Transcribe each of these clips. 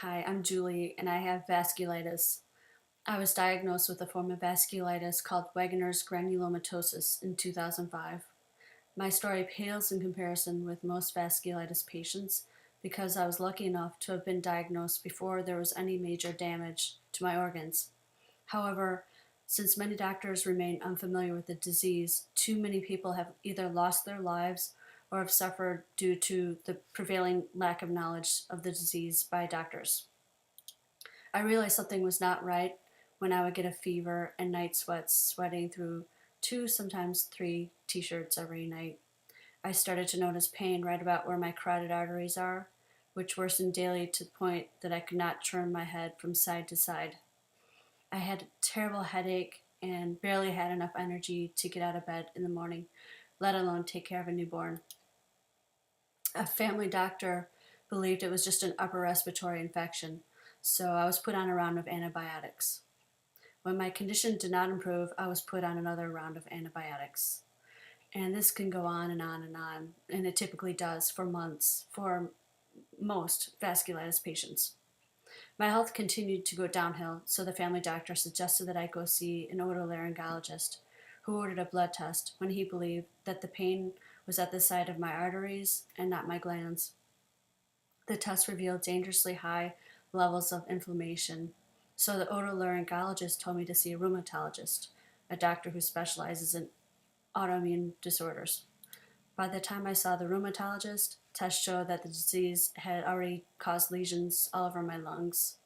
Hi, I'm Julie, and I have vasculitis. I was diagnosed with a form of vasculitis called Wegener's granulomatosis in 2005. My story pales in comparison with most vasculitis patients because I was lucky enough to have been diagnosed before there was any major damage to my organs. However, since many doctors remain unfamiliar with the disease, too many people have either lost their lives or have suffered due to the prevailing lack of knowledge of the disease by doctors. I realized something was not right when I would get a fever and night sweats, sweating through two, sometimes three t shirts every night. I started to notice pain right about where my carotid arteries are, which worsened daily to the point that I could not turn my head from side to side. I had a terrible headache and barely had enough energy to get out of bed in the morning, let alone take care of a newborn. A family doctor believed it was just an upper respiratory infection, so I was put on a round of antibiotics. When my condition did not improve, I was put on another round of antibiotics. And this can go on and on and on, and it typically does for months for most vasculitis patients. My health continued to go downhill, so the family doctor suggested that I go see an otolaryngologist who ordered a blood test when he believed that the pain was at the site of my arteries and not my glands. The test revealed dangerously high levels of inflammation, so the otolaryngologist told me to see a rheumatologist, a doctor who specializes in autoimmune disorders. By the time I saw the rheumatologist, tests showed that the disease had already caused lesions all over my lungs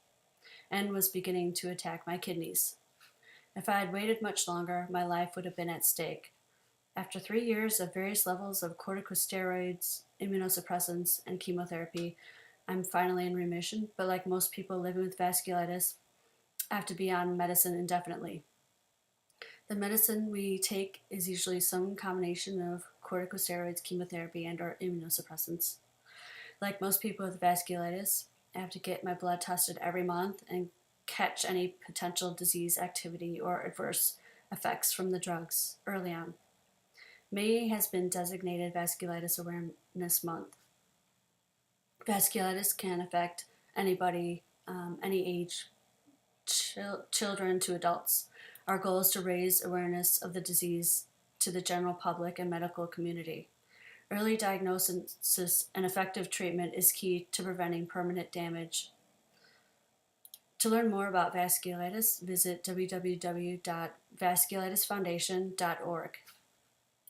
and was beginning to attack my kidneys. If I had waited much longer, my life would have been at stake. After 3 years of various levels of corticosteroids, immunosuppressants, and chemotherapy, I'm finally in remission, but like most people living with vasculitis, I have to be on medicine indefinitely. The medicine we take is usually some combination of corticosteroids, chemotherapy, and or immunosuppressants. Like most people with vasculitis, I have to get my blood tested every month and catch any potential disease activity or adverse effects from the drugs early on. May has been designated Vasculitis Awareness Month. Vasculitis can affect anybody, any age, children to adults. Our goal is to raise awareness of the disease to the general public and medical community. Early diagnosis and effective treatment is key to preventing permanent damage. To learn more about vasculitis, visit www.vasculitisfoundation.org.